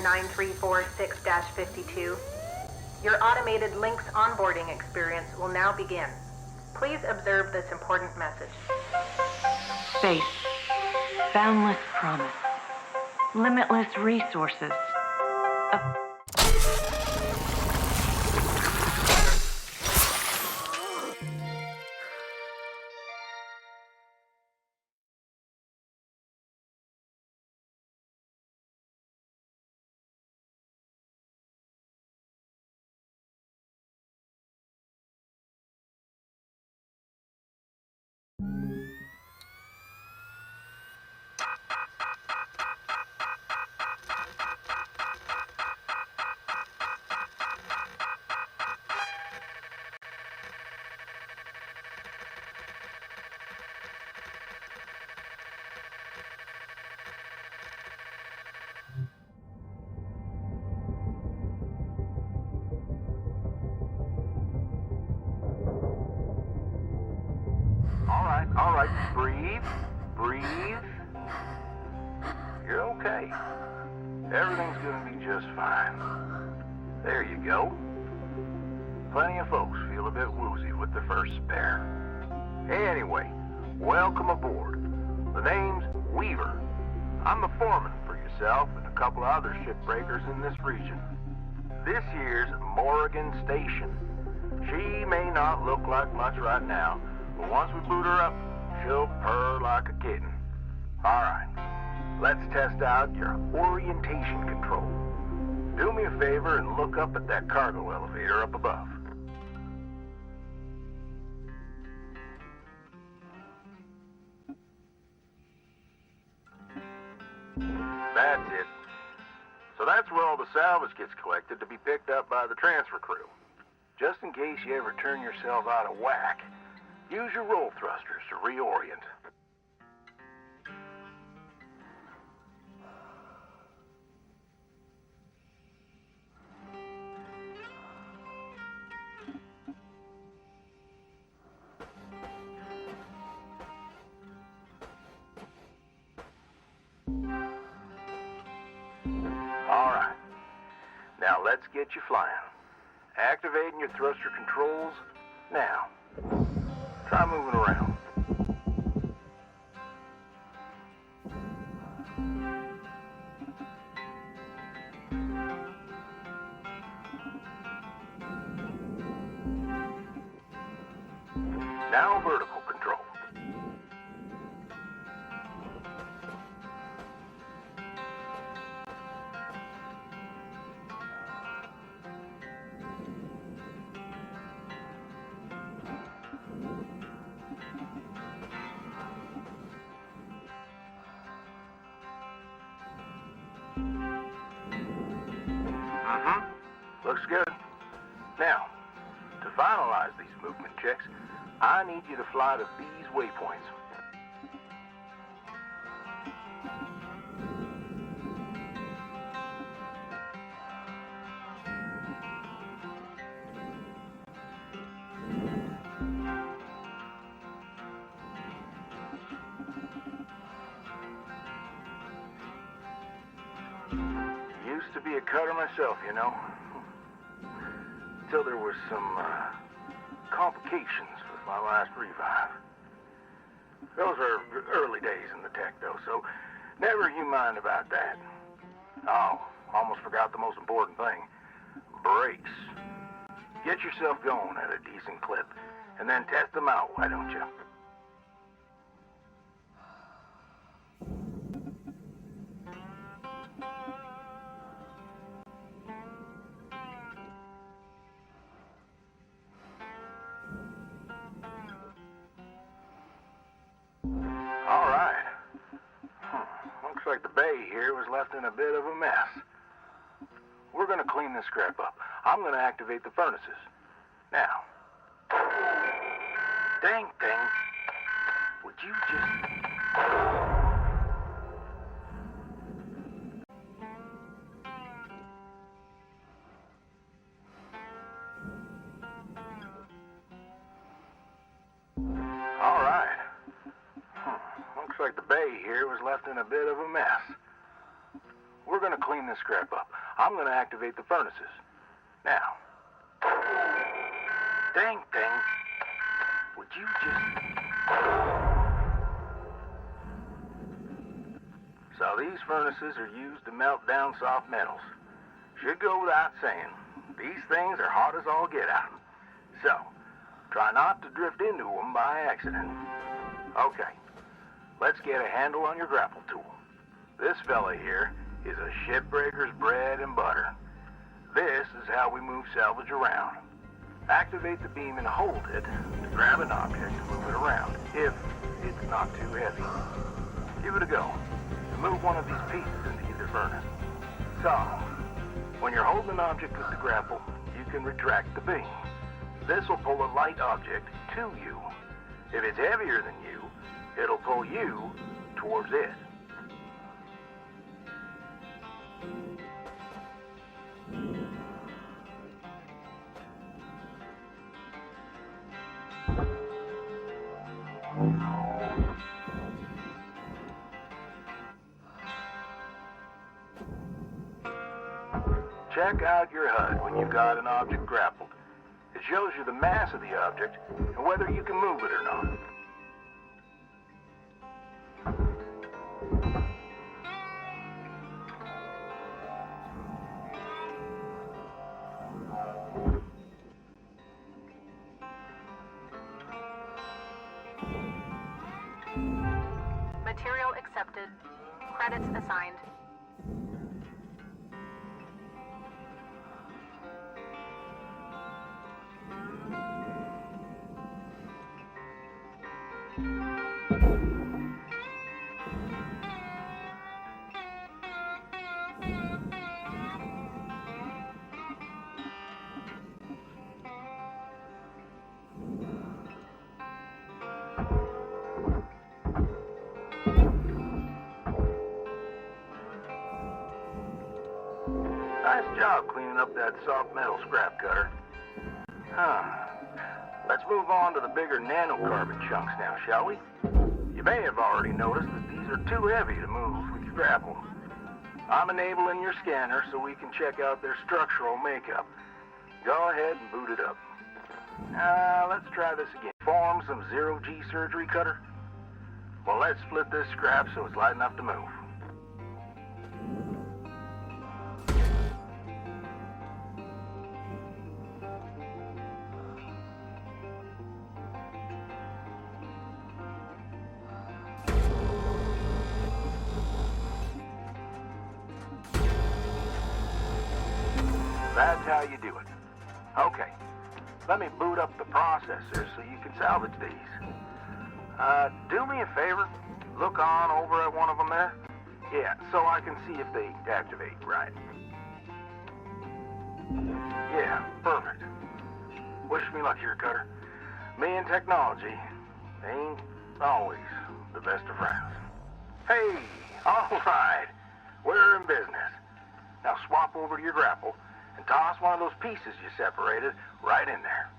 passenger 9346-52. Your automated Lynx onboarding experience will now begin. Please observe this important message. Space. Boundless promise. Limitless resources. All right, breathe. You're okay. Everything's gonna be just fine. There you go. Plenty of folks feel a bit woozy with their first spare. Anyway, welcome aboard. The name's Weaver. I'm the foreman for yourself and a couple of other shipbreakers in this region. This here's Morrigan Station. She may not look like much right now, but once we boot her up, she'll purr like a kitten. All right, let's test out your orientation control. Do me a favor and look up at that cargo elevator up above. That's it. So that's where all the salvage gets collected to be picked up by the transfer crew. Just in case you ever turn yourself out of whack, use your roll thrusters to reorient. All right. Now let's get you flying. Activating your thruster controls now. Try moving around. Now vertical control. Looks good. Now, to finalize these movement checks, I need you to fly to these waypoints. Used to be a cutter myself, you know. Until there was some complications with my last revive. Those are early days in the tech, though, so never you mind about that. Oh, almost forgot the most important thing. Brakes. Get yourself going at a decent clip, and then test them out, why don't you? All right. Looks like the bay here was left in a bit of a mess. We're gonna clean this crap up. I'm gonna activate the furnaces. Now. Dang thing. Would you just... All right. Looks like the bay here was left in a bit of a mess. We're we're gonna clean this scrap up. I'm gonna activate the furnaces. Now. Dang thing. Would you just... So these furnaces are used to melt down soft metals. Should go without saying, these things are hot as all get out. So, try not to drift into them by accident. Okay, let's get a handle on your grapple tool. This fella here is a shipbreaker's bread and butter. This is how we move salvage around. Activate the beam and hold it to grab an object to move it around, if it's not too heavy. Give it a go. Move one of these pieces into either furnace. So, when you're holding an object with the grapple, you can retract the beam. This will pull a light object to you. If it's heavier than you, it'll pull you towards it. Check out your HUD when you've got an object grappled. It shows you the mass of the object and whether you can move it or not. Material accepted. Credits assigned. Nice job cleaning up that soft metal scrap cutter. Let's move on to the bigger nanocarbon chunks now, shall we? You may have already noticed that these are too heavy to move with your grapple. I'm enabling your scanner so we can check out their structural makeup. Go ahead and boot it up. Let's try this again. Form some zero-G surgery cutter? Well, let's split this scrap so it's light enough to move. That's how you do it. Okay, let me boot up the processor so you can salvage these. Do me a favor, look on over at one of them there. Yeah, so I can see if they activate right. Yeah, perfect. Wish me luck here, Cutter. Me and technology ain't always the best of friends. Hey, all right, we're in business. Now swap over to your grapple and toss one of those pieces you separated right in there.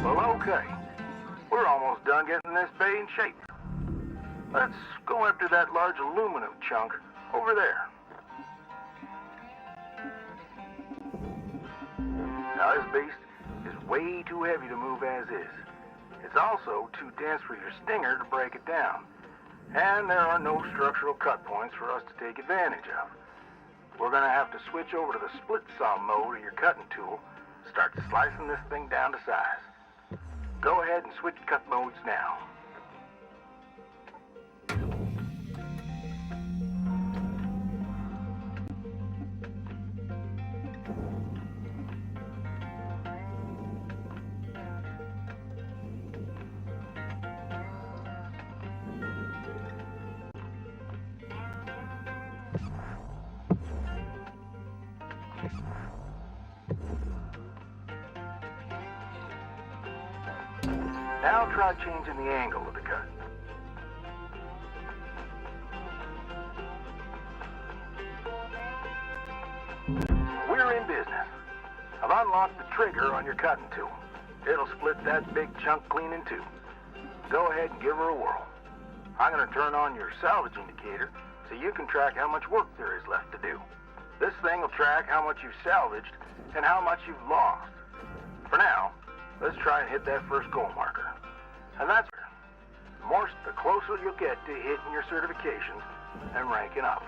Well, okay. We're almost done getting this bay in shape. Let's go after that large aluminum chunk over there. Now, this beast is way too heavy to move as is. It's also too dense for your stinger to break it down. And there are no structural cut points for us to take advantage of. We're going to have to switch over to the split saw mode of your cutting tool, start slicing this thing down to size. Go ahead and switch cut modes now. Now try changing the angle of the cut. We're in business. I've unlocked the trigger on your cutting tool. It'll split that big chunk clean in two. Go ahead and give her a whirl. I'm going to turn on your salvage indicator so you can track how much work there is left to do. This thing will track how much you've salvaged and how much you've lost. For now, let's try and hit that first goal marker. And that's the closer you'll get to hitting your certifications and ranking up.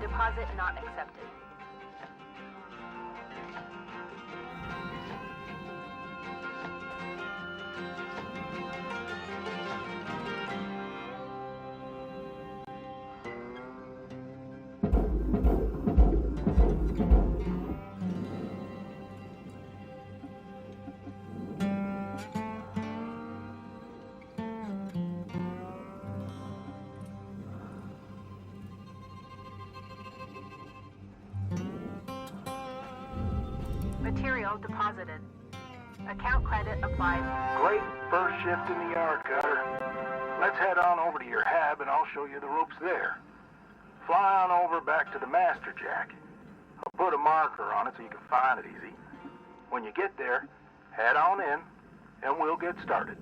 Deposit not accepted. Material deposited. Account credit applied. Great first shift in the yard, Cutter. Let's head on over to your hab and I'll show you the ropes there. Fly on over back to the master jack. Put a marker on it so you can find it easy. When you get there, head on in, and we'll get started.